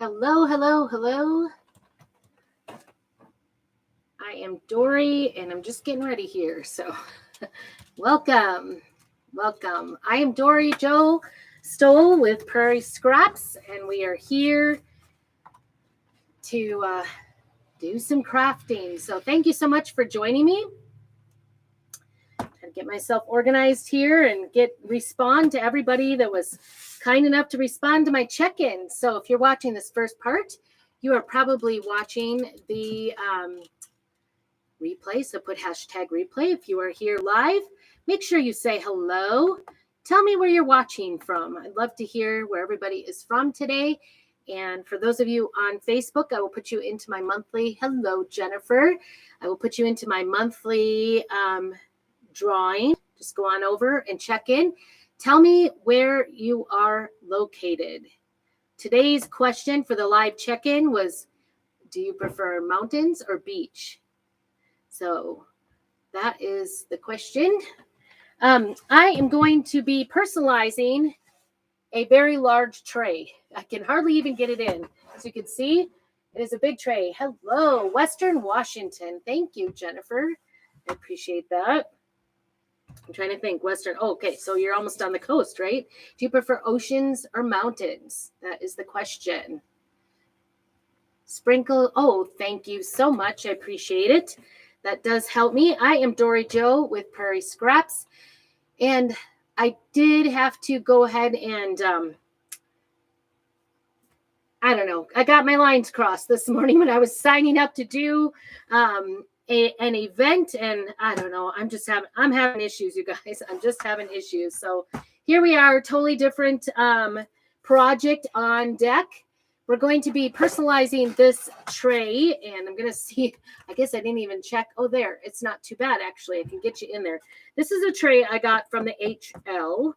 Hello, hello, hello. I am Dory, and I'm just getting ready here. So, welcome. Welcome. I am Dory Joe Stoll with Prairie Scraps, and we are here to do some crafting. So, thank you so much for joining me. Trying to get myself organized here and respond to everybody that was kind enough to respond to my check-in. So, if you're watching this first part, you are probably watching the replay. So put hashtag replay. If you are here live, make sure you say hello. Tell me where you're watching from. I'd love to hear where everybody is from today. And for those of you on Facebook, I will put you into my monthly, hello, Jennifer. I will put you into my monthly drawing. Just go on over and check in. Tell me where you are located. Today's question for the live check-in was, do you prefer mountains or beach? So that is the question. I am going to be personalizing a very large tray. I can hardly even get it in. As you can see, it is a big tray. Hello, Western Washington. Thank you, Jennifer. I appreciate that. I'm trying to think. Western. Oh, okay, so you're almost on the coast, right? Do you prefer oceans or mountains? That is the question. Sprinkle. Oh, thank you so much. I appreciate it. That does help me. I am Dory Joe with Prairie Scraps. And I did have to go ahead and, I don't know. I got my lines crossed this morning when I was signing up to do an event. And I don't know. I'm having issues, you guys. I'm just having issues. So here we are, totally different project on deck. We're going to be personalizing this tray, and I'm going to see, I guess I didn't even check. Oh, there. It's not too bad, actually. I can get you in there. This is a tray I got from the HL,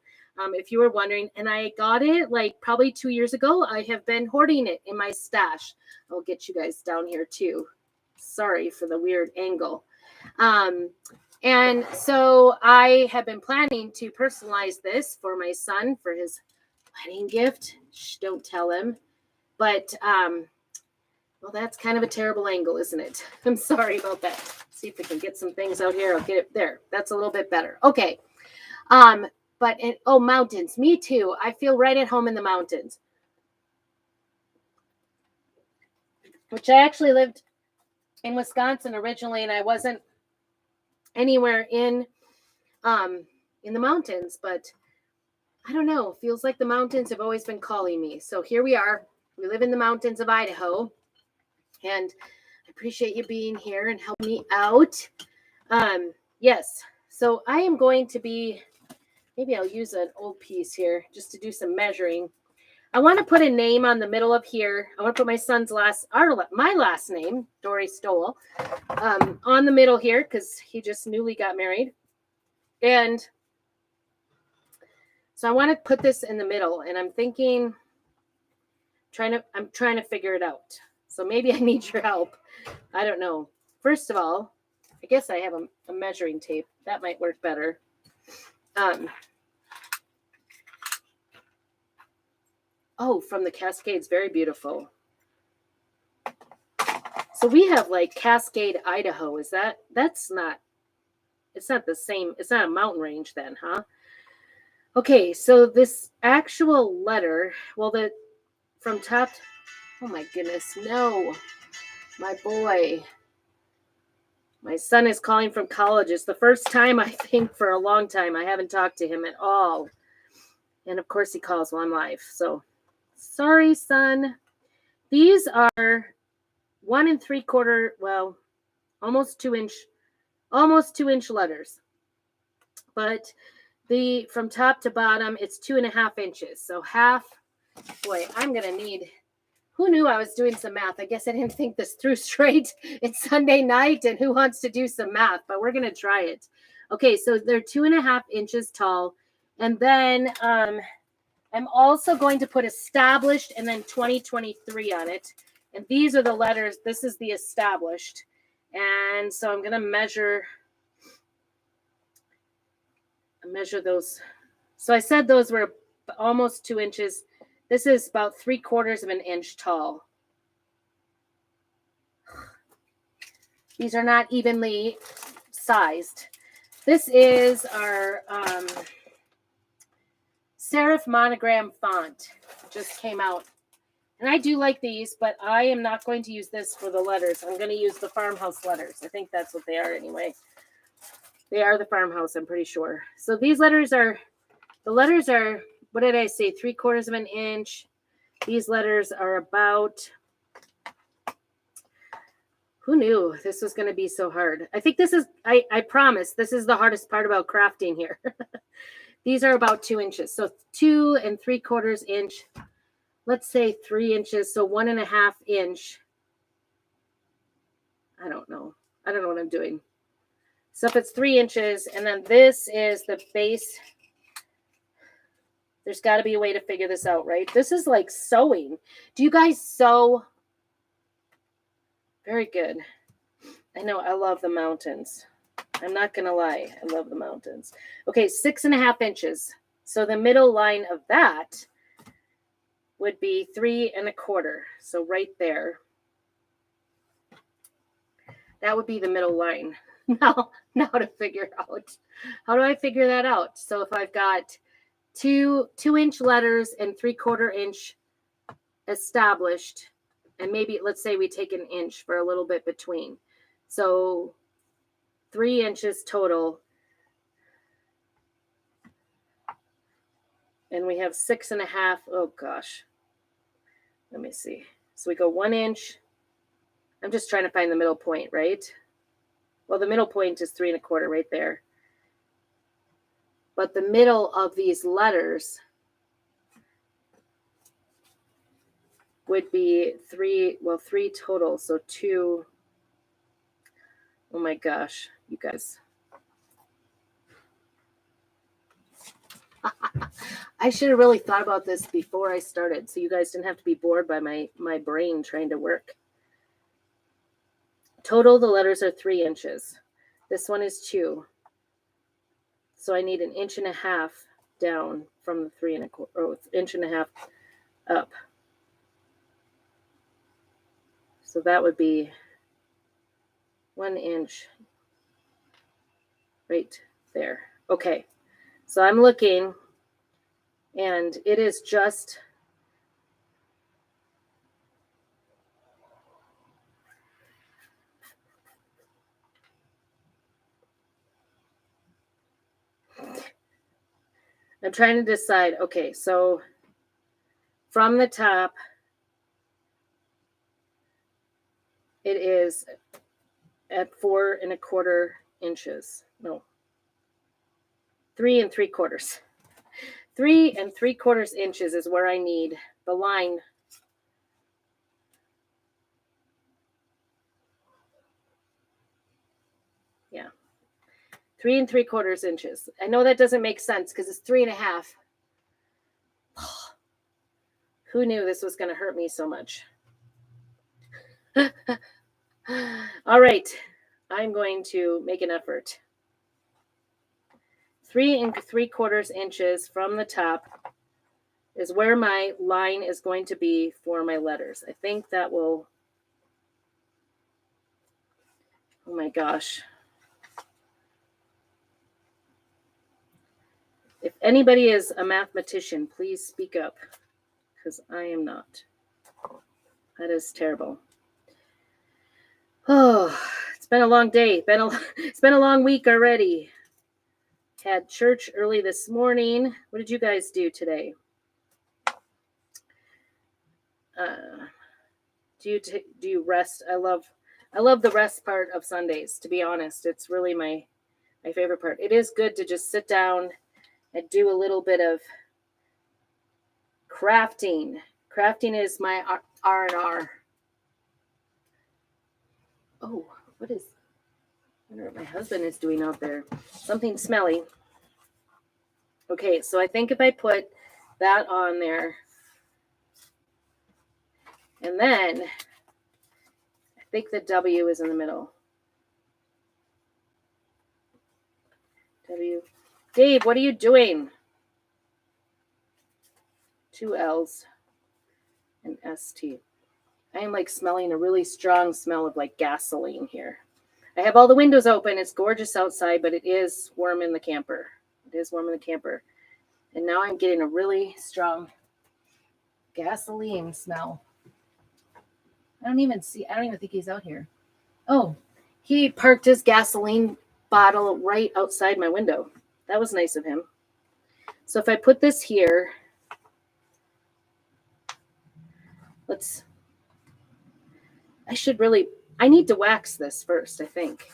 if you were wondering, and I got it like probably 2 years ago. I have been hoarding it in my stash. I'll get you guys down here, too. Sorry for the weird angle. And so I have been planning to personalize this for my son for his wedding gift. Shh, don't tell him. But, well, that's kind of a terrible angle, isn't it? I'm sorry about that. Let's see if we can get some things out here. I'll get it there. That's a little bit better. Okay. Mountains. Me too. I feel right at home in the mountains. Which I actually lived in Wisconsin originally, and I wasn't anywhere in the mountains. But I don't know. Feels like the mountains have always been calling me. So here we are. We live in the mountains of Idaho, and I appreciate you being here and helping me out. Yes, so I am going to be, maybe I'll use an old piece here just to do some measuring. I want to put a name on the middle of here. I want to put my son's my last name, Dory Stoll, on the middle here because he just newly got married. And so I want to put this in the middle, and I'm thinking, I'm trying to figure it out. So maybe I need your help. I don't know. First of all, I guess I have a measuring tape. That might work better. From the Cascades. Very beautiful. So we have like Cascade, Idaho. It's not the same. It's not a mountain range then, huh? Okay, so this actual letter, from top, oh my goodness, no, my boy, my son is calling from college. It's the first time, I think, for a long time. I haven't talked to him at all. And of course he calls while I'm live. So sorry, son. These are 1 3/4, almost 2-inch letters. But from top to bottom, it's 2.5 inches. So half, boy, I'm going to need, who knew I was doing some math? I guess I didn't think this through straight. It's Sunday night, and who wants to do some math? But we're going to try it. Okay, so they're 2.5 inches tall. And then I'm also going to put established and then 2023 on it. And these are the letters. This is the established. And so I'm going to measure those. So I said those were almost 2 inches. This is about 3/4 of an inch tall. These are not evenly sized. This is our serif monogram font. It just came out. And I do like these, but I am not going to use this for the letters. I'm going to use the farmhouse letters. I think that's what they are anyway. They are the farmhouse, I'm pretty sure. So these letters are, what did I say, 3/4 of an inch. These letters are about, who knew this was going to be so hard? I think this is, I promise, this is the hardest part about crafting here. These are about 2 inches. So 2 3/4 inch. Let's say 3 inches, so 1.5 inch. I don't know what I'm doing. So if it's 3 inches, and then this is the base, there's got to be a way to figure this out, right? This is like sewing. Do you guys sew? Very good. I know, I love the mountains. I'm not going to lie. I love the mountains. Okay, 6.5 inches. So the middle line of that would be 3 1/4. So right there. That would be the middle line. Now to figure out. How do I figure that out? So if I've got 2-inch letters and 3/4 inch established, and maybe let's say we take an inch for a little bit between. So 3 inches total. And we have 6.5. Oh gosh. Let me see. So we go 1 inch. I'm just trying to find the middle point, right? Well, the middle point is 3 1/4 right there. But the middle of these letters would be 3 total. So 2. Oh my gosh, you guys. I should have really thought about this before I started, so you guys didn't have to be bored by my brain trying to work. Total, the letters are 3 inches. This one is 2. So I need 1.5 inches down from the 3 1/4, or 1.5 inches up. So that would be 1 inch right there. Okay. So I'm looking, and it is just I'm trying to decide. Okay, so from the top, it is at 4 1/4 inches. No, 3 3/4. 3 3/4 inches is where I need the line. Yeah. 3 3/4 inches. I know that doesn't make sense because it's 3.5. Who knew this was going to hurt me so much? All right. I'm going to make an effort. 3 3/4 inches from the top is where my line is going to be for my letters. I think that will, oh my gosh. If anybody is a mathematician, please speak up, because I am not. That is terrible. Oh, it's been a long day. It's been a long week already. Had church early this morning. What did you guys do today? Do you rest? I love the rest part of Sundays, to be honest. It's really my favorite part. It is good to just sit down and do a little bit of crafting. Crafting is my R&R. Oh, I wonder what my husband is doing out there. Something smelly. Okay, so I think if I put that on there, and then I think the W is in the middle. W. Dave, what are you doing? 2 L's. and ST. I am like smelling a really strong smell of like gasoline here. I have all the windows open. It's gorgeous outside, but it is warm in the camper. It is warm in the camper. And now I'm getting a really strong gasoline smell. I don't even think he's out here. Oh, he parked his gasoline bottle right outside my window. That was nice of him. So if I put this here, I need to wax this first, I think.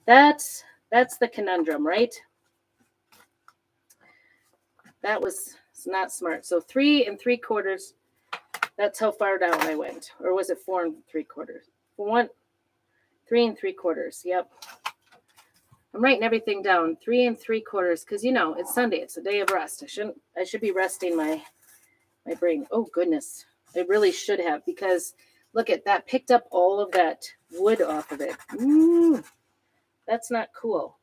That's the conundrum, right? That was not smart. So 3 3/4. That's how far down I went. Or was it 4 3/4? 3 3/4. Yep. I'm writing everything down. 3 3/4. Because it's Sunday. It's a day of rest. I should be resting my brain. Oh goodness. I really should have, because look at that, picked up all of that wood off of it. That's not cool.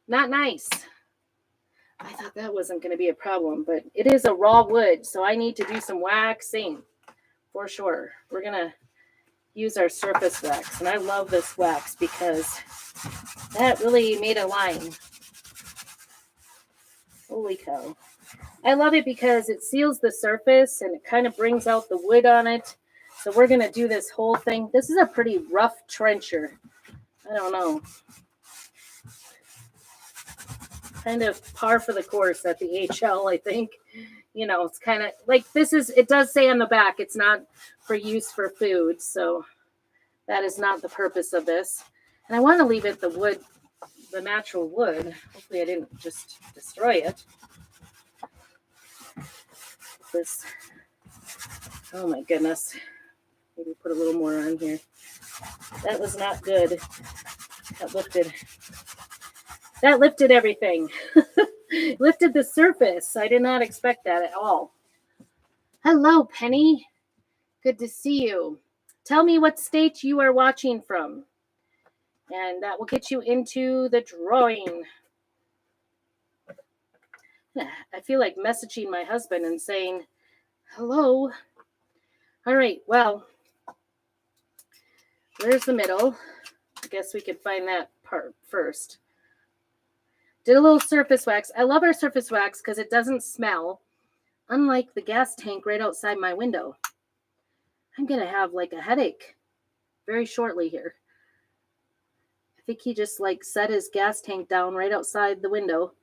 Not nice. I thought that wasn't going to be a problem, but it is a raw wood, so I need to do some waxing for sure. We're going to use our surface wax, and I love this wax because that really made a line. Holy cow. I love it because it seals the surface and it kind of brings out the wood on it. So we're going to do this whole thing. This is a pretty rough trencher. I don't know. Kind of par for the course at the HL, I think. It's kind of like it does say on the back, it's not for use for food. So that is not the purpose of this. And I want to leave it the natural wood. Hopefully I didn't just destroy it. Oh my goodness. Maybe put a little more on here. That was not good. That lifted everything. Lifted the surface. I did not expect that at all. Hello, Penny. Good to see you. Tell me what state you are watching from, and that will get you into the drawing. I feel like messaging my husband and saying, hello. All right, well, where's the middle? I guess we could find that part first. Did a little surface wax. I love our surface wax because it doesn't smell, unlike the gas tank right outside my window. I'm going to have like a headache very shortly here. I think he just set his gas tank down right outside the window.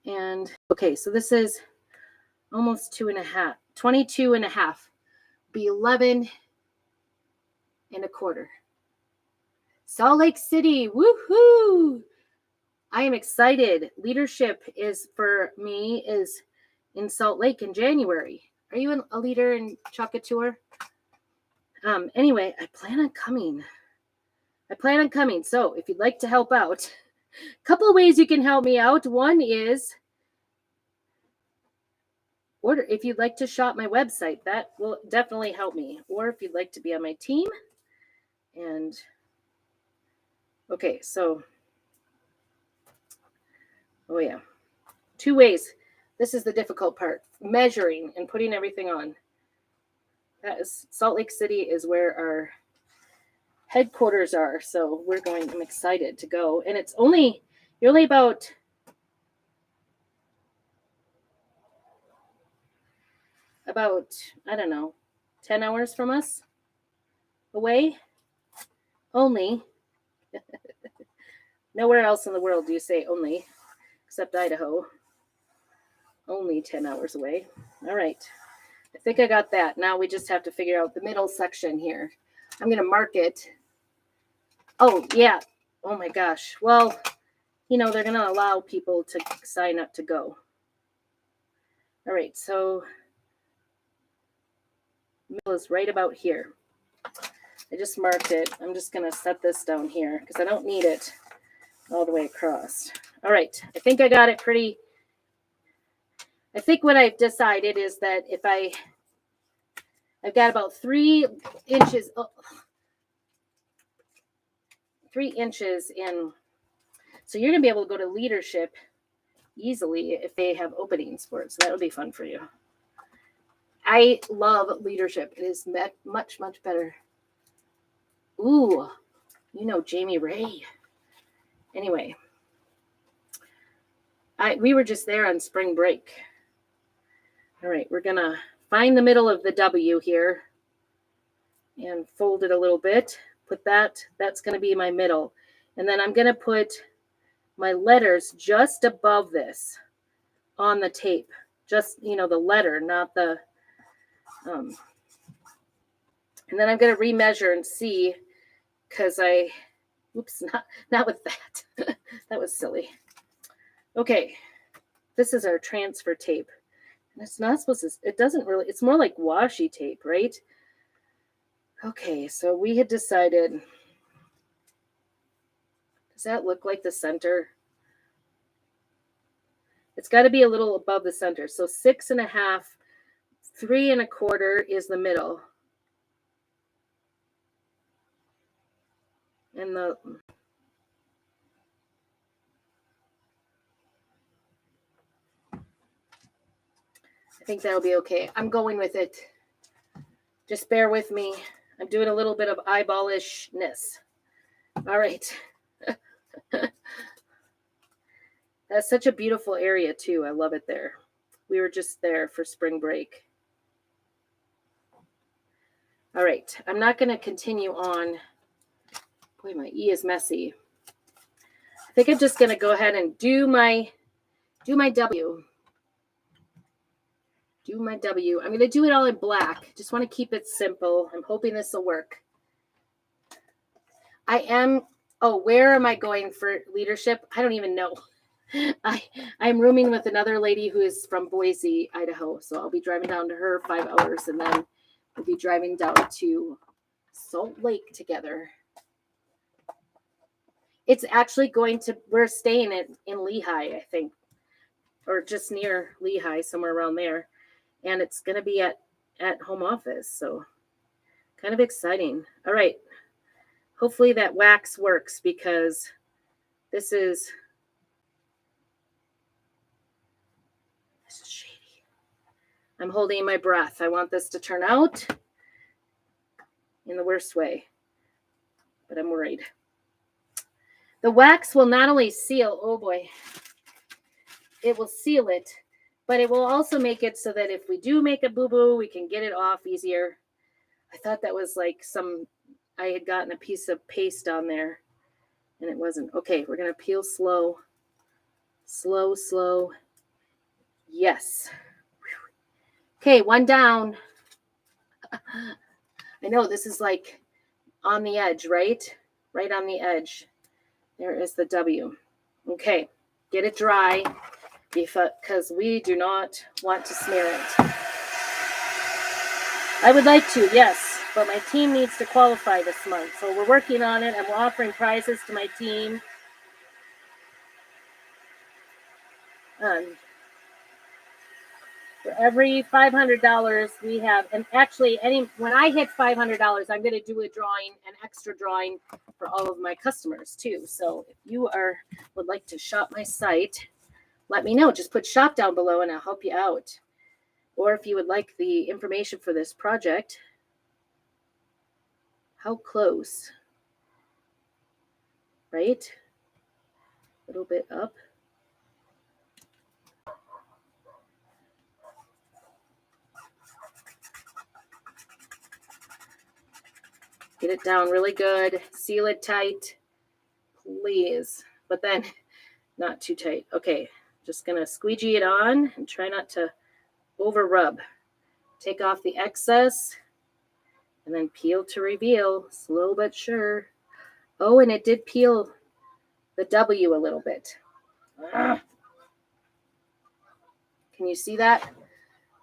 And okay, so this is almost 22 and a half. Be 11 1/4. Salt Lake City, woohoo! I am excited. Leadership is in Salt Lake in January. Are you a leader in Chakatour? Anyway, I plan on coming. So if you'd like to help out, a couple of ways you can help me out. One is if you'd like to shop my website, that will definitely help me. Or if you'd like to be on my team. And okay, so oh yeah, 2 ways. This is the difficult part, measuring and putting everything on. Salt Lake City is where our headquarters are. So I'm excited to go. And you're only about I don't know, 10 hours from us away. Only. Nowhere else in the world do you say only, except Idaho. Only 10 hours away. All right. I think I got that. Now we just have to figure out the middle section here. I'm going to mark it. Oh, yeah. Oh, my gosh. Well, they're going to allow people to sign up to go. All right. So middle is right about here. I just marked it. I'm just going to set this down here because I don't need it all the way across. All right. I think I got it I think what I've decided is that if I've got about 3 inches, 3 inches in. So you're going to be able to go to leadership easily if they have openings for it. So that'll be fun for you. I love leadership. It is much, much better. Ooh, you know Jamie Ray. Anyway, we were just there on spring break. All right, we're going to find the middle of the W here and fold it a little bit. Put that's going to be my middle. And then I'm going to put my letters just above this on the tape. Just, the letter, not the, and then I'm going to remeasure and see, because oops, not with that. That was silly. Okay, this is our transfer tape. And it's not supposed to, it doesn't really, it's more like washi tape, right? Okay, so we had decided, does that look like the center? It's got to be a little above the center. So 6.5, 3 1/4 is the middle. And I think that'll be okay. I'm going with it. Just bear with me. I'm doing a little bit of eyeballishness. All right. That's such a beautiful area too. I love it there. We were just there for spring break. All right. I'm not going to continue on. Boy, my E is messy. I think I'm just going to go ahead and do my W. Do my W. I'm going to do it all in black. Just want to keep it simple. I'm hoping this will work. Where am I going for leadership? I don't even know. I'm rooming with another lady who is from Boise, Idaho. So I'll be driving down to her 5 hours, and then we'll be driving down to Salt Lake together. It's actually we're staying in Lehigh, I think, or just near Lehigh, somewhere around there. And it's going to be at home office. So kind of exciting. All right. Hopefully that wax works, because this is shady. I'm holding my breath. I want this to turn out in the worst way, but I'm worried. The wax will not only seal, oh boy, it will seal it, but it will also make it so that if we do make a boo-boo, we can get it off easier. I thought that was like I had gotten a piece of paste on there, and it wasn't. Okay, we're going to peel slow. Slow, slow. Yes. Okay, one down. I know this is like on the edge, right? Right on the edge. There is the W. Okay, get it dry, because we do not want to smear it. I would like to, yes, but my team needs to qualify this month. So we're working on it. I'm offering prizes to my team. For every $500 we have, and actually when I hit $500, I'm going to do an extra drawing for all of my customers too. So if you would like to shop my site, let me know. Just put shop down below and I'll help you out. Or if you would like the information for this project. How close? Right? A little bit up. Get it down really good. Seal it tight, please. But then not too tight. Okay, just going to squeegee it on and try not to over rub. Take off the excess and then peel to reveal. Slow but sure. Oh, and it did peel the W a little bit. Ugh. Can you see that?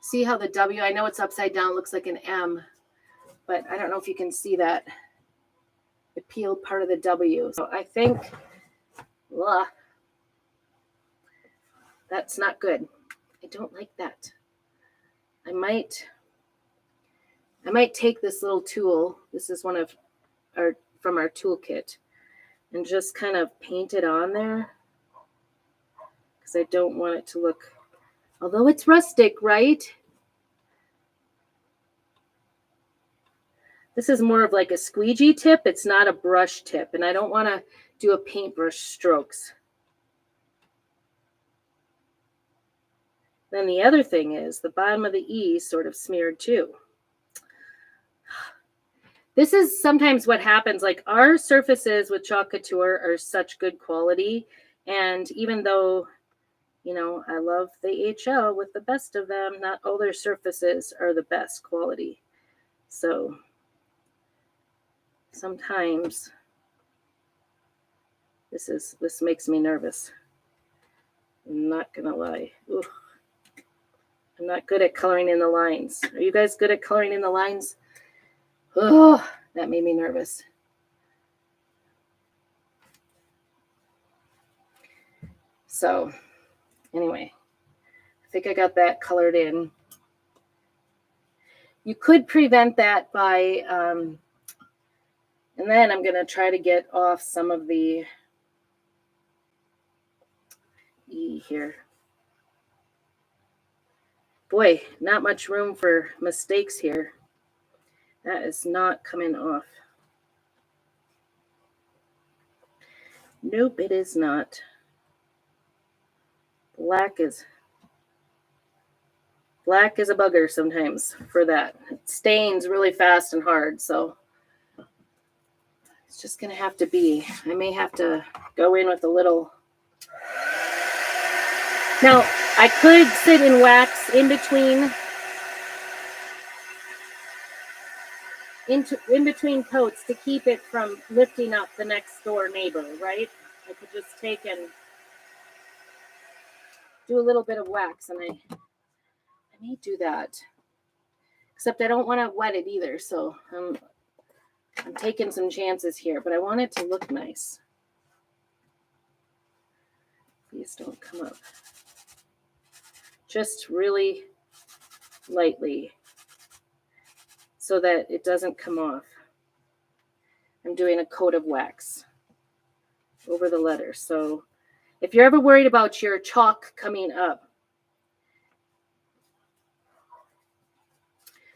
See how the W, I know it's upside down, looks like an M, but I don't know if you can see that. It peeled part of the W. So I think that's not good. I don't like that. I might take this little tool. This is one of from our toolkit, and just kind of paint it on there, because I don't want it to look, although it's rustic, right? This is more of like a squeegee tip. It's not a brush tip, and I don't want to do a paintbrush strokes. Then the other thing is the bottom of the E is sort of smeared too. This is sometimes what happens. Like our surfaces with Chalk Couture are such good quality. And even though, you know, I love the HL with the best of them, not all their surfaces are the best quality. So sometimes this makes me nervous. I'm not gonna lie. Ooh. I'm not good at coloring in the lines. Are you guys good at coloring in the lines? Oh, that made me nervous. So anyway, I think I got that colored in. You could prevent that by, and then I'm going to try to get off some of the E here. Boy, not much room for mistakes here. That is not coming off. Nope, it is not. Black is a bugger sometimes for that. It stains really fast and hard, so it's just going to have to be. I may have to go in with a little. Now, I could sit in wax in between coats to keep it from lifting up the next door neighbor, right? I could just take and do a little bit of wax, and I may do that. Except I don't want to wet it either, so I'm taking some chances here, but I want it to look nice. Please don't come up. Just really lightly so that it doesn't come off. I'm doing a coat of wax over the letter. So if you're ever worried about your chalk coming up,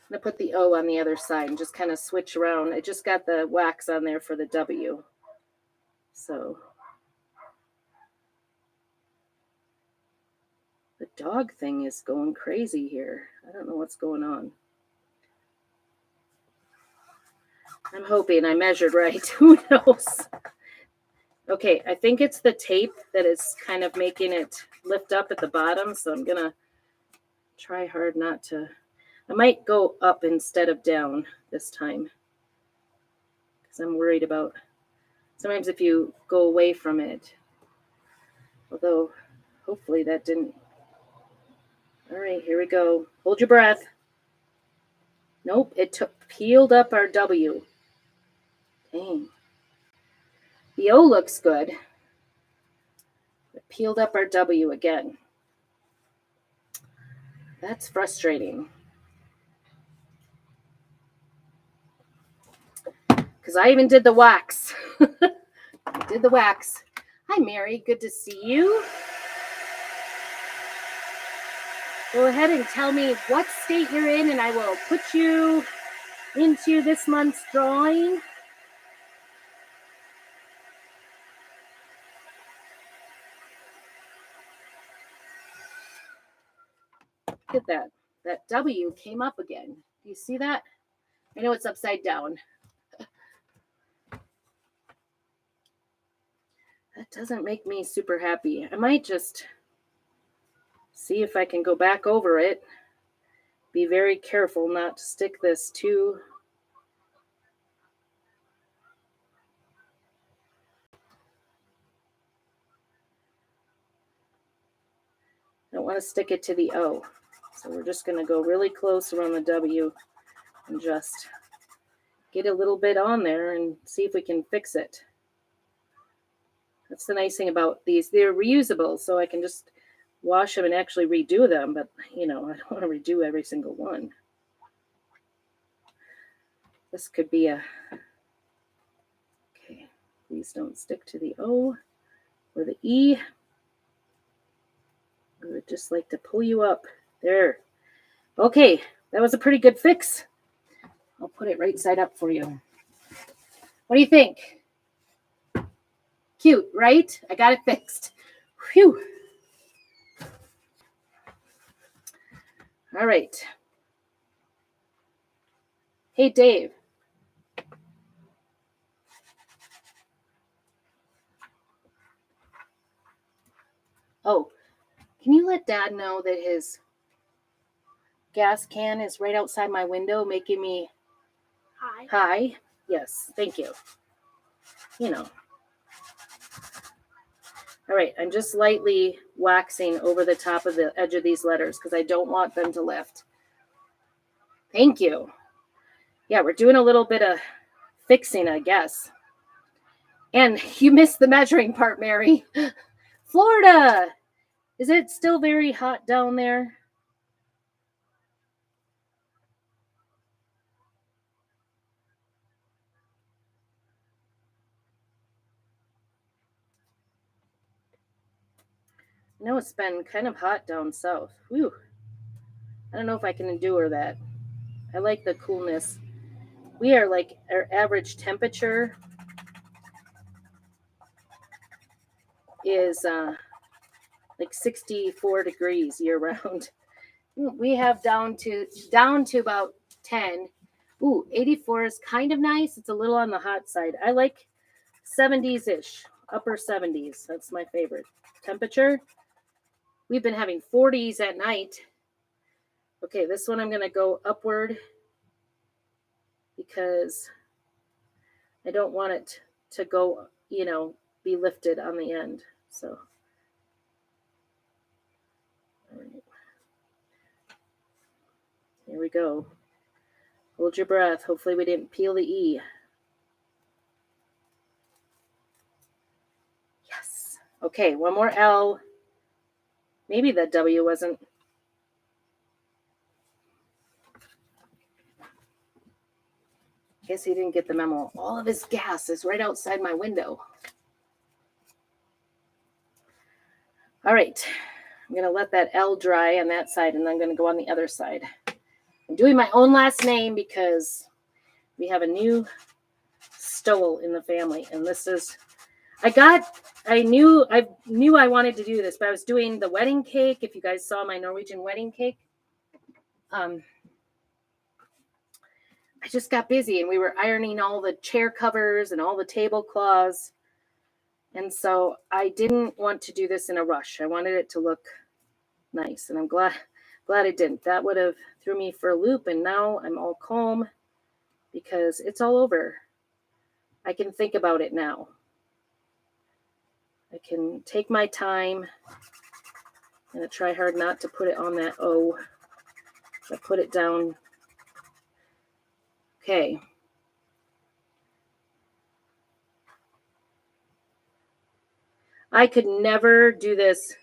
I'm going to put the O on the other side and just kind of switch around. I just got the wax on there for the W. So the dog thing is going crazy here. I don't know what's going on. I'm hoping I measured right. Who knows? Okay, I think it's the tape that is kind of making it lift up at the bottom. So I'm going to try hard not to. I might go up instead of down this time because I'm worried about sometimes if you go away from it. Although hopefully that didn't. All right, here we go. Hold your breath. Nope, it peeled up our W. Dang. The O looks good. It peeled up our W again. That's frustrating. Because I even did the wax. I did the wax. Hi, Mary. Good to see you. Go ahead and tell me what state you're in, and I will put you into this month's drawing. Look at that. That W came up again. Do you see that? I know it's upside down. That doesn't make me super happy. I might just see if I can go back over it. Be very careful not to stick this too. I don't want to stick it to the O. So we're just going to go really close around the W and just get a little bit on there and see if we can fix it. That's the nice thing about these. They're reusable, so I can just wash them and actually redo them. But, you know, I don't want to redo every single one. This could be a... Okay, please don't stick to the O or the E. I would just like to pull you up. There. Okay, that was a pretty good fix. I'll put it right side up for you. What do you think? Cute, right? I got it fixed. Phew. All right. Hey, Dave. Oh, can you let Dad know that his gas can is right outside my window making me hi? Yes, thank you. You know. All right, I'm just lightly waxing over the top of the edge of these letters because I don't want them to lift. Thank you. Yeah, we're doing a little bit of fixing, I guess. And you missed the measuring part, Mary. Florida. Is it still very hot down there? I know it's been kind of hot down south. Whew. I don't know if I can endure that. I like the coolness. We are like our average temperature is like 64 degrees year round. We have down to about 10. Ooh, 84 is kind of nice. It's a little on the hot side. I like 70s ish, upper 70s. That's my favorite temperature. We've been having 40s at night. Okay, this one I'm going to go upward because I don't want it to go, be lifted on the end. So, all right. Here we go. Hold your breath. Hopefully we didn't peel the E. Yes. Okay, one more L. Maybe that W wasn't. Guess he didn't get the memo. All of his gas is right outside my window. All right. I'm going to let that L dry on that side, and I'm going to go on the other side. I'm doing my own last name because we have a new stole in the family, and this is I knew I wanted to do this, but I was doing the wedding cake. If you guys saw my Norwegian wedding cake, I just got busy and we were ironing all the chair covers and all the tablecloths. And so I didn't want to do this in a rush. I wanted it to look nice, and I'm glad I didn't. That would have threw me for a loop, and now I'm all calm because it's all over. I can think about it now. I can take my time. I'm going to try hard not to put it on that O. I put it down. Okay. I could never do this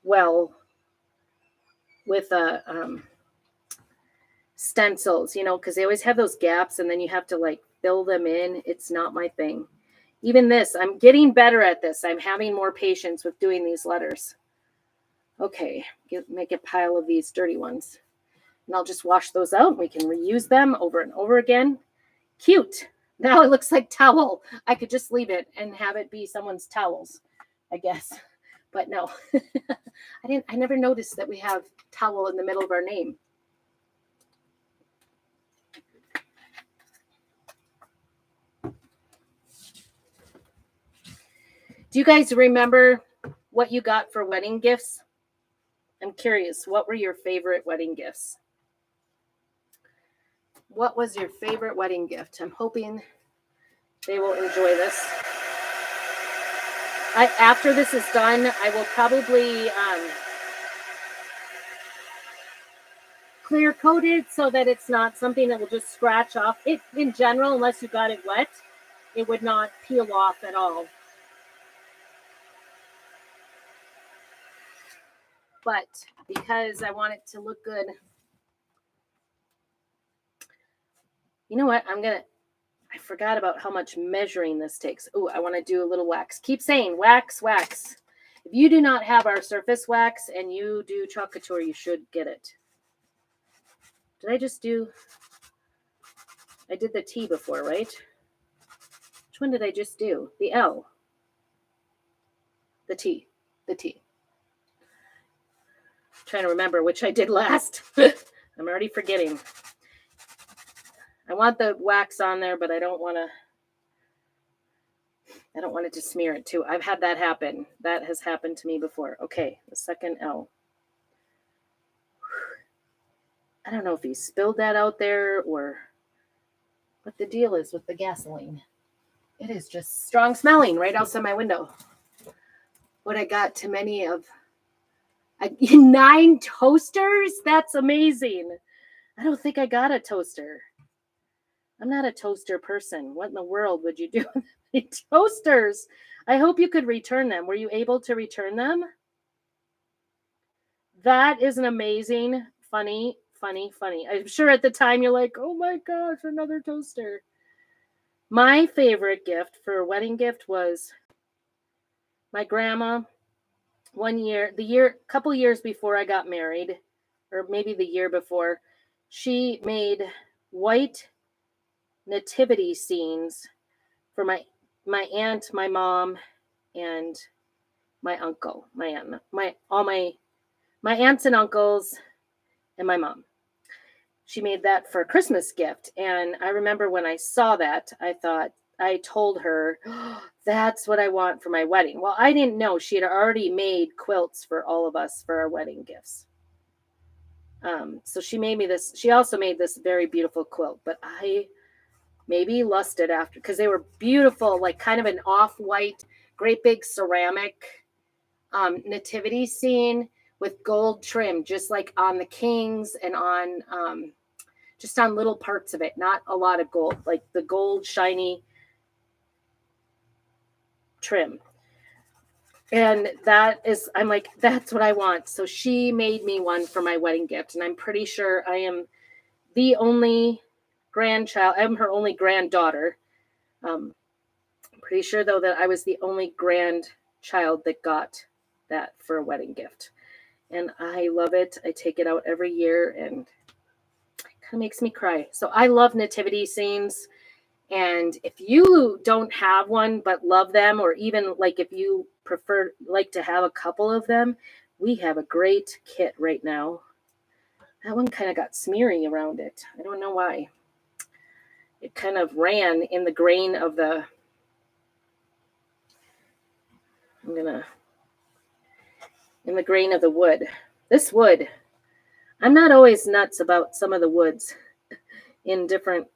well with stencils, because they always have those gaps and then you have to like fill them in. It's not my thing. Even this, I'm getting better at this. I'm having more patience with doing these letters. Okay, make a pile of these dirty ones. And I'll just wash those out. We can reuse them over and over again. Cute. Now it looks like towel. I could just leave it and have it be someone's towels, I guess. But no, I never noticed that we have towel in the middle of our name. Do you guys remember what you got for wedding gifts? I'm curious, what were your favorite wedding gifts? What was your favorite wedding gift? I'm hoping they will enjoy this. After this is done, I will probably clear coat it so that it's not something that will just scratch off. It, in general, unless you got it wet, it would not peel off at all. But because I want it to look good, you know what? I forgot about how much measuring this takes. Oh, I want to do a little wax. Keep saying wax, wax. If you do not have our surface wax and you do chalk couture, you should get it. Did I just do? I did the T before, right? Which one did I just do? The L. The T. The T. I'm trying to remember which I did last. I'm already forgetting. I want the wax on there, but I don't want it to smear it too. I've had that happen. That has happened to me before. Okay, the second L. I don't know if he spilled that out there or what the deal is with the gasoline. It is just strong smelling right outside my window. What I got too many of 9 toasters? That's amazing. I don't think I got a toaster. I'm not a toaster person. What in the world would you do with toasters? I hope you could return them. Were you able to return them? That is an amazing, funny. I'm sure at the time you're like, oh my gosh, another toaster. My favorite gift for a wedding gift was my grandma. Couple years before I got married, or maybe the year before, she made white nativity scenes for my aunt, my mom, and my uncle, my aunts and uncles, and my mom. She made that for a Christmas gift, and I remember when I saw that, I told her, oh, that's what I want for my wedding. Well, I didn't know she had already made quilts for all of us for our wedding gifts. So she made me this. She also made this very beautiful quilt, but I maybe lusted after because they were beautiful, like kind of an off-white, great big ceramic nativity scene with gold trim, just like on the kings and on just on little parts of it, not a lot of gold, like the gold shiny trim. And I'm like, that's what I want. So she made me one for my wedding gift. And I'm pretty sure I am the only grandchild. I'm her only granddaughter. I'm pretty sure, though, that I was the only grandchild that got that for a wedding gift. And I love it. I take it out every year and it kind of makes me cry. So I love nativity scenes. And if you don't have one but love them, or even like if you like to have a couple of them, we have a great kit right now. That one kind of got smeary around it. I don't know why. It kind of ran in the grain of the... in the grain of the wood. This wood, I'm not always nuts about some of the woods in different...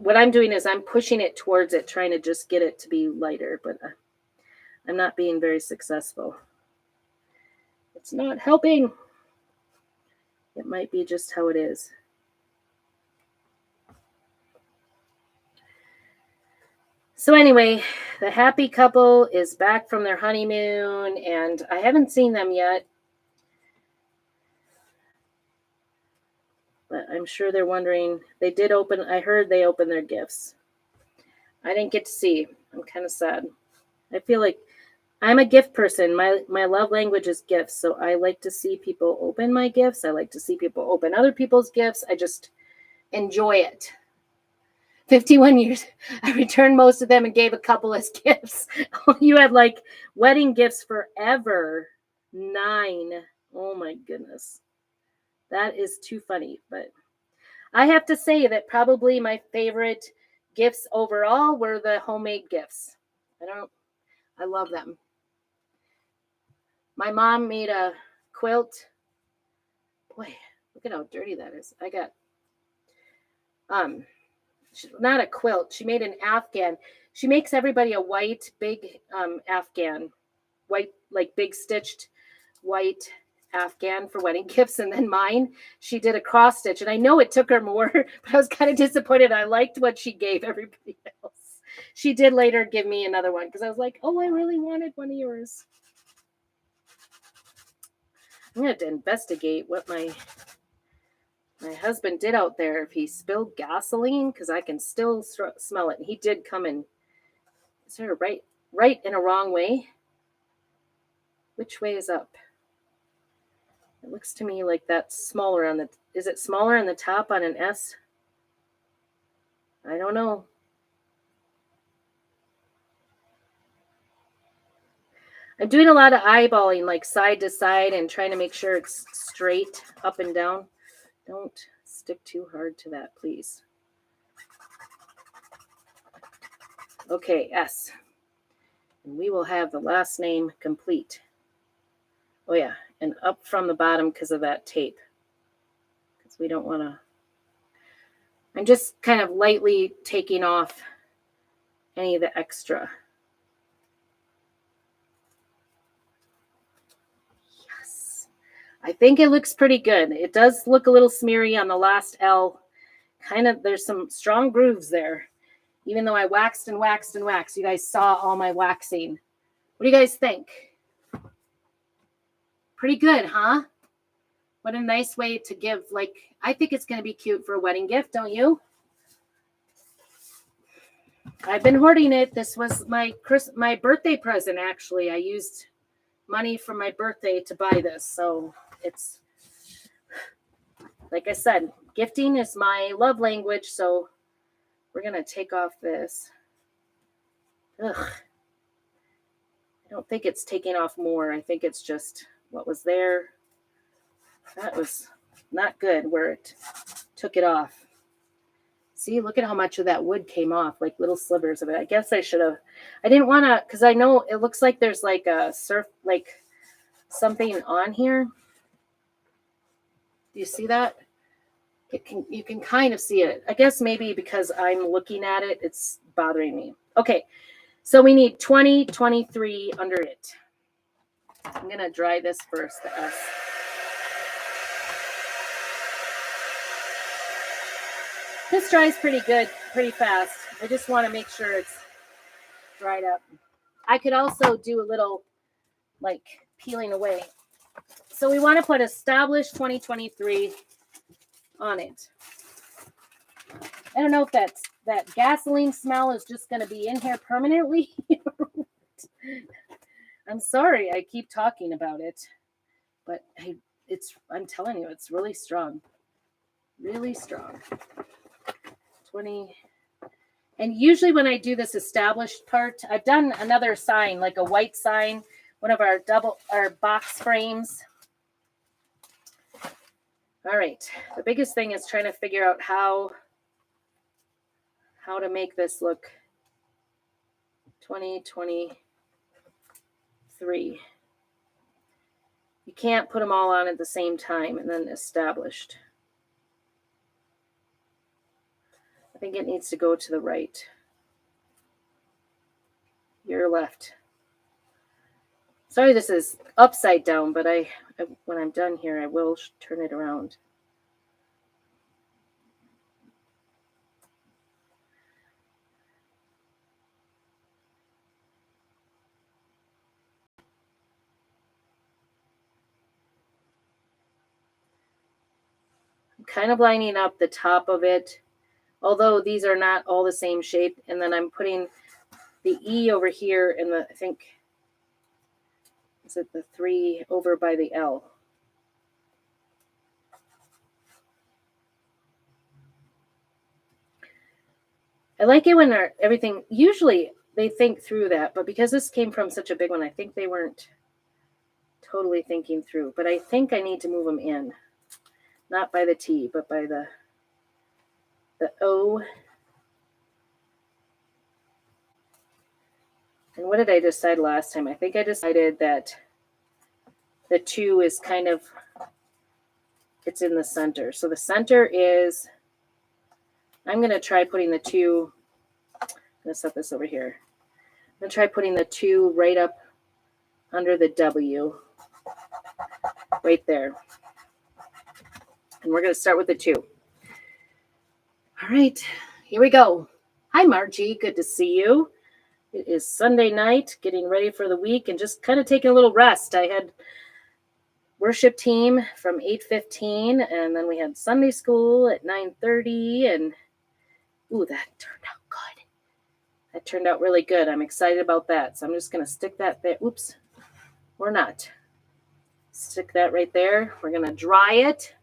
what I'm doing is I'm pushing it towards it, trying to just get it to be lighter, but I'm not being very successful. It's not helping. It might be just how it is. So anyway, the happy couple is back from their honeymoon, and I haven't seen them yet. But I'm sure they're wondering. I heard they opened their gifts. I didn't get to see. I'm kind of sad. I feel like I'm a gift person. My love language is gifts. So I like to see people open my gifts. I like to see people open other people's gifts. I just enjoy it. 51 years. I returned most of them and gave a couple as gifts. You had like wedding gifts forever. 9. Oh my goodness. That is too funny, but I have to say that probably my favorite gifts overall were the homemade gifts. I love them. My mom made a quilt. Boy, look at how dirty that is. I got, not a quilt. She made an Afghan. She makes everybody a white, big Afghan. White, like big stitched white Afghan for wedding gifts, and then mine, she did a cross stitch, and I know it took her more, but I was kind of disappointed. I liked what she gave everybody else. She did later give me another one because I was like, oh, I really wanted one of yours. I'm gonna have to investigate what my husband did out there, if he spilled gasoline, because I can still smell it. And he did come in. Is there a right and a wrong way? Which way is up? It looks to me like that's smaller on the, is it smaller on the top on an S? I don't know. I'm doing a lot of eyeballing, like side to side, and trying to make sure it's straight up and down. Don't stick too hard to that, please. Okay, S. And we will have the last name complete. Oh yeah, and up from the bottom because of that tape. Because we don't want to. I'm just kind of lightly taking off any of the extra. Yes. I think it looks pretty good. It does look a little smeary on the last L. Kind of, there's some strong grooves there. Even though I waxed and waxed and waxed. You guys saw all my waxing. What do you guys think? Pretty good, huh? What a nice way to give, like, I think it's going to be cute for a wedding gift, don't you? I've been hoarding it. This was my birthday present, actually. I used money from my birthday to buy this. So it's, like I said, gifting is my love language. So we're going to take off this. Ugh. I don't think it's taking off more. I think it's just what was there. That was not good where it took it off. See, look at how much of that wood came off, like little slivers of it. I guess I should have, I didn't want to, because I know it looks like there's like a like something on here. Do you see that? You can kind of see it. I guess maybe because I'm looking at it, it's bothering me. Okay, so we need 20, 23 under it. I'm going to dry this first, the S. This dries pretty good, pretty fast. I just want to make sure it's dried up. I could also do a little like peeling away. So we want to put established 2023 on it. I don't know if that gasoline smell is just going to be in here permanently. I'm sorry, I keep talking about it, but I'm telling you, it's really strong. Really strong. 20. And usually when I do this established part, I've done another sign, like a white sign, one of our box frames. All right. The biggest thing is trying to figure out how to make this look 2023. You can't put them all on at the same time and then established. I think it needs to go to the right. Your left. Sorry, this is upside down, but when I'm done here, I will turn it around. I'm kind of lining up the top of it, although these are not all the same shape. And then I'm putting the E over here and I think, is it the 3 over by the L? I like it when everything, usually they think through that, but because this came from such a big one, I think they weren't totally thinking through. But I think I need to move them in, not by the T, but by the O. And what did I decide last time? I think I decided that the 2 is kind of, it's in the center. So the center is, I'm going to try putting the 2, I'm going to set this over here. I'm going to try putting the 2 right up under the W, right there. And we're going to start with the 2. All right, here we go. Hi, Margie. Good to see you. It is Sunday night, getting ready for the week and just kind of taking a little rest. I had worship team from 8:15, and then we had Sunday school at 9:30, and ooh, that turned out good. That turned out really good. I'm excited about that. So I'm just going to stick that there. Oops, or not. Stick that right there. We're going to dry it.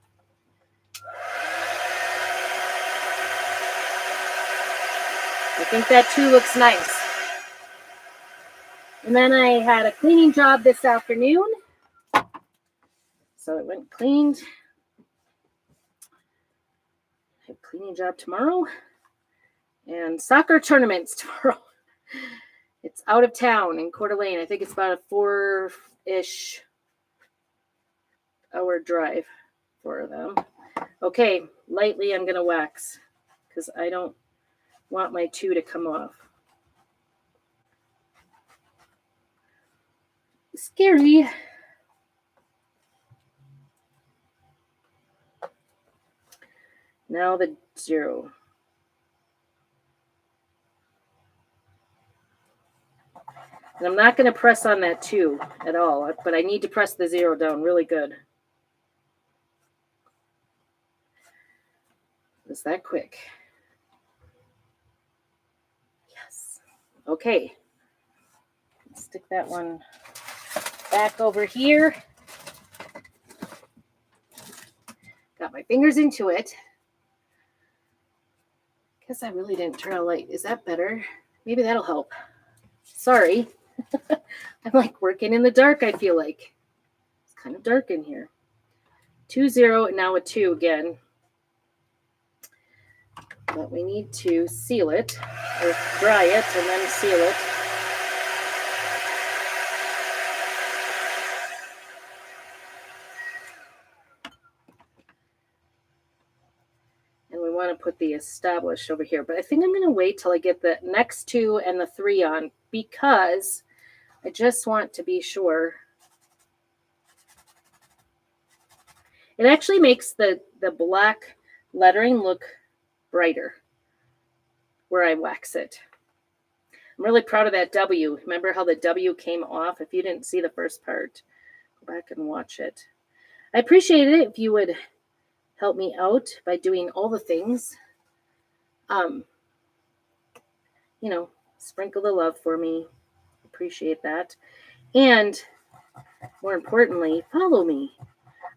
I think that too looks nice. And then I had a cleaning job this afternoon. So it went cleaned. I have a cleaning job tomorrow. And soccer tournaments tomorrow. It's out of town in Coeur d'Alene. I think it's about a 4-ish hour drive for them. Okay, lightly I'm going to wax because I don't want my 2 to come off. Scary. Now the 0. And I'm not going to press on that 2 at all, but I need to press the 0 down really good. Is that quick? Yes. Okay. Stick that one back over here. Got my fingers into it. Guess I really didn't turn on light. Is that better? Maybe that'll help. Sorry. I'm like working in the dark, I feel like. It's kind of dark in here. 2, 0, and now a 2 again. But we need to seal it, or dry it, and then seal it. And we want to put the established over here. But I think I'm going to wait till I get the next 2 and the 3 on, because I just want to be sure. It actually makes the black lettering look brighter where I wax it. I'm really proud of that W. Remember how the W came off? If you didn't see the first part, go back and watch it. I appreciate it if you would help me out by doing all the things. Sprinkle the love for me. Appreciate that. And more importantly, follow me.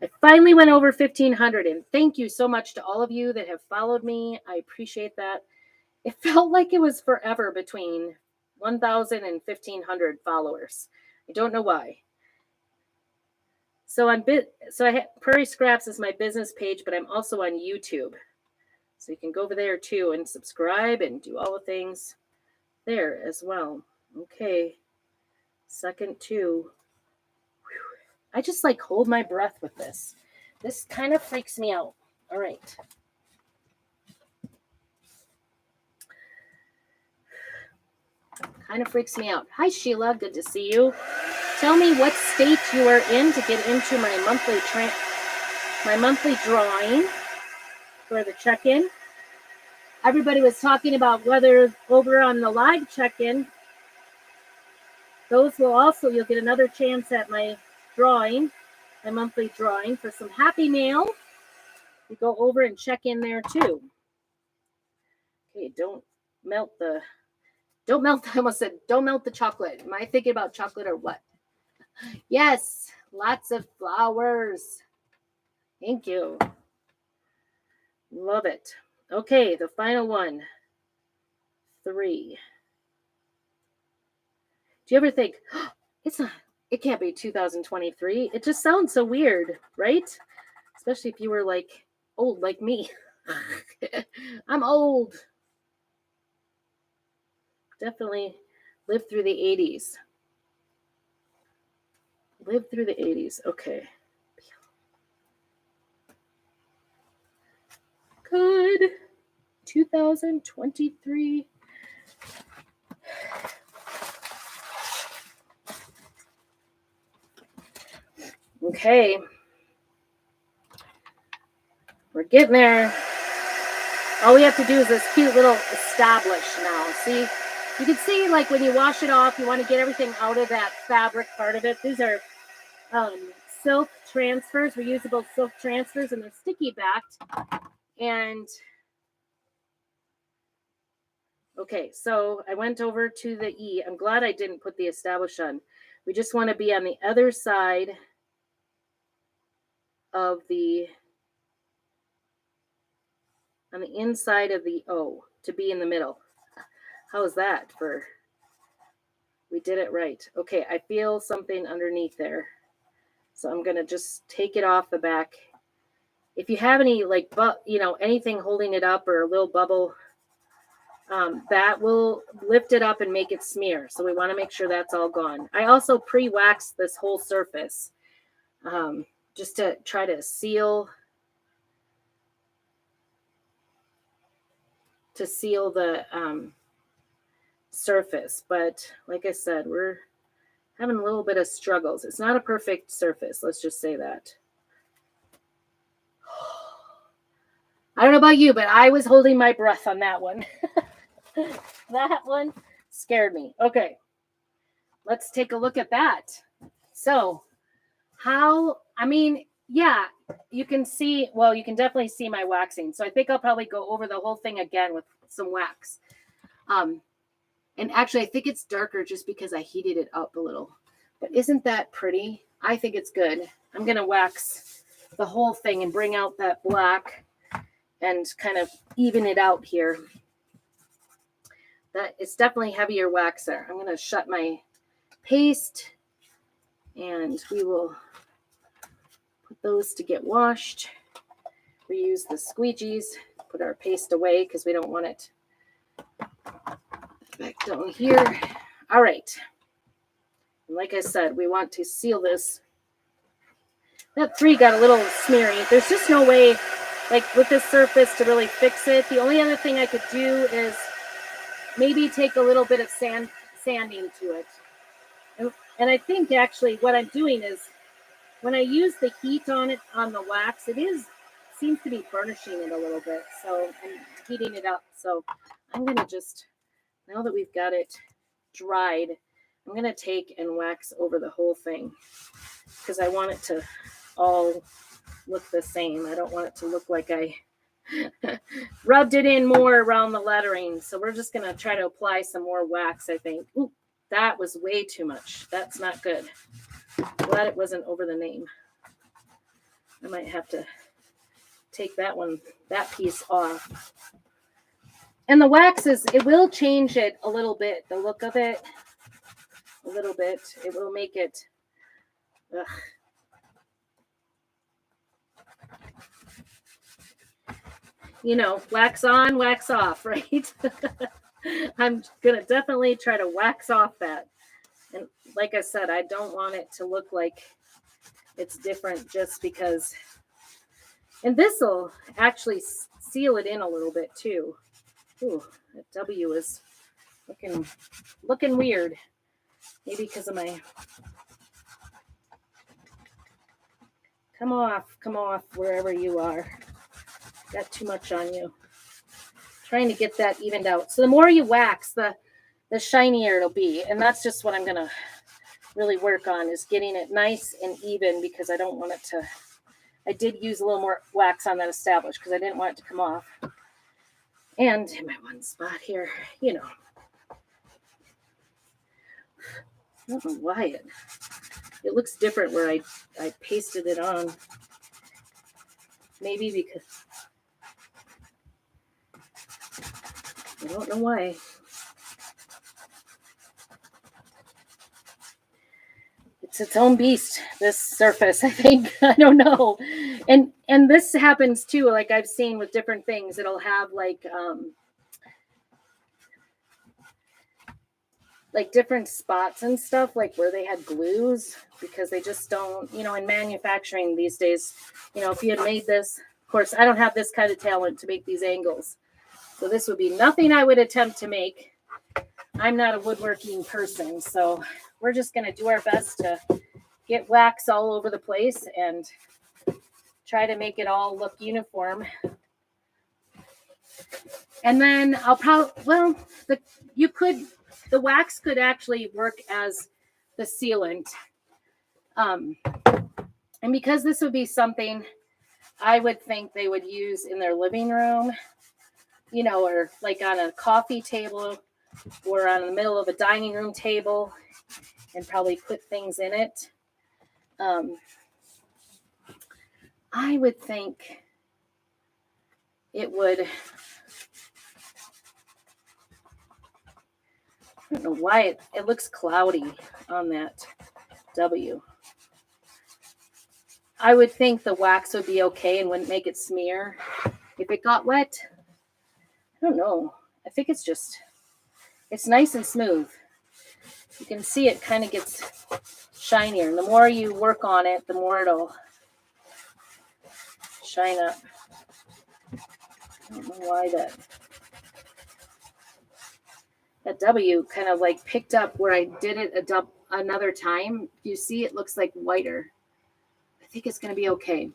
I finally went over 1,500, and thank you so much to all of you that have followed me. I appreciate that. It felt like it was forever between 1,000 and 1,500 followers. I don't know why. So I have Prairie Scraps is my business page, but I'm also on YouTube. So you can go over there too and subscribe and do all the things there as well. Okay. Second 2. I just like hold my breath with this. This kind of freaks me out. All right. Kind of freaks me out. Hi, Sheila. Good to see you. Tell me what state you are in to get into my monthly drawing for the check-in. Everybody was talking about whether over on the live check-in, those will also, you'll get another chance at my drawing, my monthly drawing for some happy mail. You go over and check in there too. Okay, don't melt the chocolate. Am I thinking about chocolate or what? Yes, lots of flowers. Thank you. Love it. Okay, the final one. 3. Do you ever think, it can't be 2023? It just sounds so weird, right? Especially if you were like old like me. I'm old. Definitely lived through the 80s. Okay. Good. 2023. Okay. We're getting there. All we have to do is this cute little establish now. See? You can see, like, when you wash it off, you want to get everything out of that fabric part of it. These are silk transfers, reusable silk transfers, and they're sticky backed. And okay, so I went over to the E. I'm glad I didn't put the establish on. We just want to be on the other side of the inside of the O to be in the middle. How is that for? We did it right. Okay, I feel something underneath there. So I'm going to just take it off the back. If you have any, like, anything holding it up or a little bubble, that will lift it up and make it smear. So we want to make sure that's all gone. I also pre-waxed this whole surface just to try to seal the surface. But like I said, we're having a little bit of struggles. It's not a perfect surface. Let's just say that. I don't know about you, but I was holding my breath on that one. That one scared me. Okay, let's take a look at that. So yeah, you can see, well, you can definitely see my waxing. So I think I'll probably go over the whole thing again with some wax. And actually, I think it's darker just because I heated it up a little. But isn't that pretty? I think it's good. I'm going to wax the whole thing and bring out that black and kind of even it out here. That it's definitely heavier wax there. I'm going to shut my paste and we will put those to get washed. Reuse the squeegees, put our paste away because we don't want it back down here. All right. And like I said, we want to seal this. That 3 got a little smeary. There's just no way, like with this surface, to really fix it. The only other thing I could do is maybe take a little bit of sanding to it. And I think actually what I'm doing is when I use the heat on it, on the wax, seems to be burnishing it a little bit. So I'm heating it up. So I'm going to just, now that we've got it dried, I'm going to take and wax over the whole thing because I want it to all look the same. I don't want it to look like I rubbed it in more around the lettering. So we're just going to try to apply some more wax, I think. Ooh, that was way too much. That's not good. Glad it wasn't over the name. I might have to take that piece off. And the wax it will change it a little bit, the look of it, a little bit. It will make it, wax on, wax off, right? I'm going to definitely try to wax off that. And like I said, I don't want it to look like it's different just because. And this will actually seal it in a little bit too. Ooh, that W is looking weird. Maybe because of my. Come off, wherever you are. Got too much on you. Trying to get that evened out. So the more you wax, the shinier it'll be. And that's just what I'm going to really work on, is getting it nice and even, because I don't want it to. I did use a little more wax on that established because I didn't want it to come off. And in my one spot here, I don't know why it looks different where I pasted it on. Maybe because I don't know why. It's its own beast, this surface, I think. I don't know. And this happens too, like I've seen with different things. It'll have like different spots and stuff, like where they had glues, because they just don't, in manufacturing these days, if you had made this, of course, I don't have this kind of talent to make these angles. So this would be nothing I would attempt to make. I'm not a woodworking person, so we're just going to do our best to get wax all over the place and try to make it all look uniform. And then I'll probably, the wax could actually work as the sealant. And because this would be something I would think they would use in their living room, or like on a coffee table or on the middle of a dining room table, and probably put things in it. I would think it would, I don't know why it looks cloudy on that W. I would think the wax would be okay and wouldn't make it smear if it got wet. I don't know. I think it's nice and smooth. You can see it kind of gets shinier. And the more you work on it, the more it'll shine up. I don't know why that W kind of like picked up where I did it another time. You see it looks like whiter. I think it's going to be okay.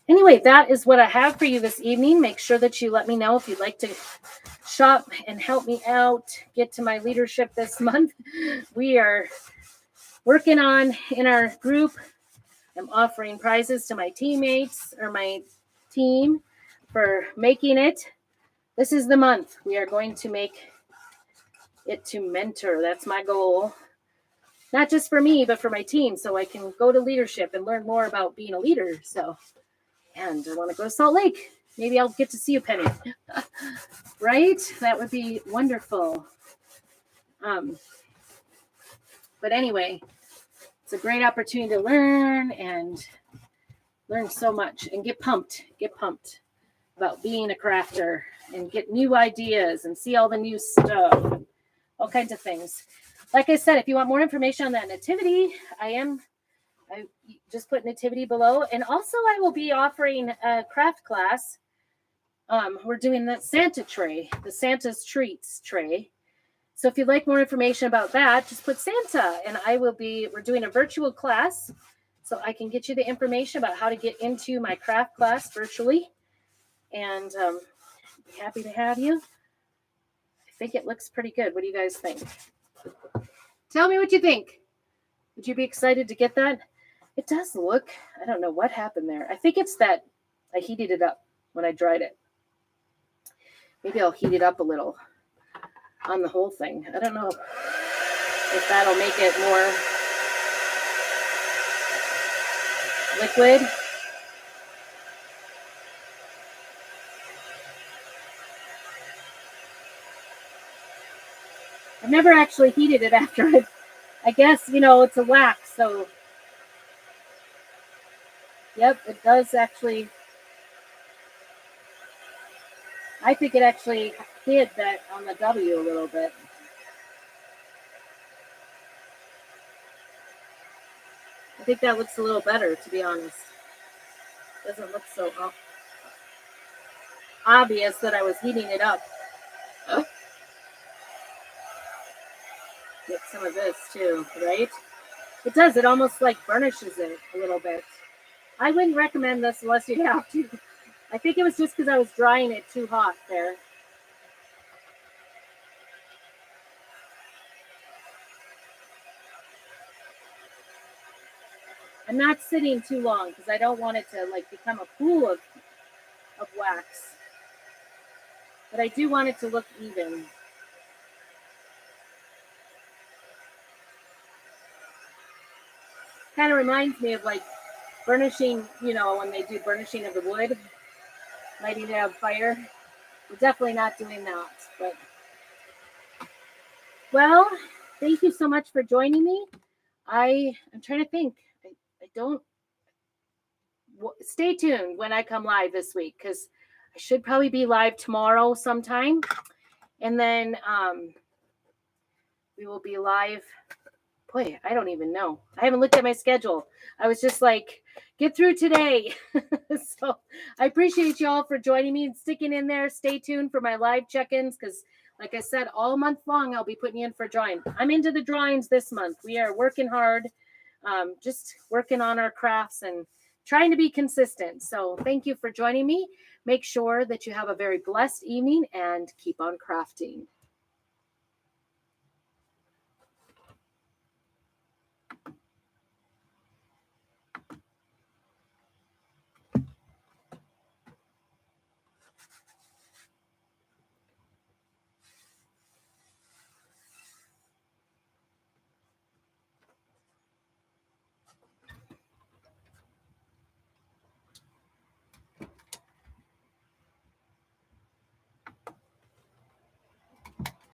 Anyway, that is what I have for you this evening. Make sure that you let me know if you'd like to shop and help me out, get to my leadership this month. We are working on in our group. I'm offering prizes to my teammates or my team for making it. This is the month we are going to make it to mentor. That's my goal. Not just for me, but for my team, so I can go to leadership and learn more about being a leader. So, and I want to go to Salt Lake. Maybe I'll get to see you, Penny. Right? That would be wonderful. But anyway, it's a great opportunity to learn and learn so much and get pumped about being a crafter and get new ideas and see all the new stuff, all kinds of things. Like I said, if you want more information on that nativity, I just put nativity below. And also I will be offering a craft class. We're doing that Santa tray, the Santa's treats tray. So if you'd like more information about that, just put Santa, and we're doing a virtual class, so I can get you the information about how to get into my craft class virtually. And be happy to have you. I think it looks pretty good. What do you guys think? Tell me what you think. Would you be excited to get that? It does look, I don't know what happened there. I think it's that I heated it up when I dried it. Maybe I'll heat it up a little on the whole thing. I don't know if that'll make it more liquid. I've never actually heated it after it. I guess, it's a wax, so yep, it does actually. I think it actually hid that on the W a little bit. I think that looks a little better, to be honest. Doesn't look so obvious that I was heating it up. Get some of this too, right? It does. It almost like burnishes it a little bit. I wouldn't recommend this unless you have to. I think it was just because I was drying it too hot there. I'm not sitting too long because I don't want it to like become a pool of wax. But I do want it to look even. Kind of reminds me of like burnishing, when they do burnishing of the wood, lighting it on fire. We're definitely not doing that. But well, thank you so much for joining me. I'm trying to think. I don't. Stay tuned when I come live this week because I should probably be live tomorrow sometime, and then we will be live. Boy, I don't even know. I haven't looked at my schedule. I was just like, get through today. So I appreciate y'all for joining me and sticking in there. Stay tuned for my live check-ins because, like I said, all month long, I'll be putting you in for a drawing. I'm into the drawings this month. We are working hard, just working on our crafts and trying to be consistent. So thank you for joining me. Make sure that you have a very blessed evening and keep on crafting.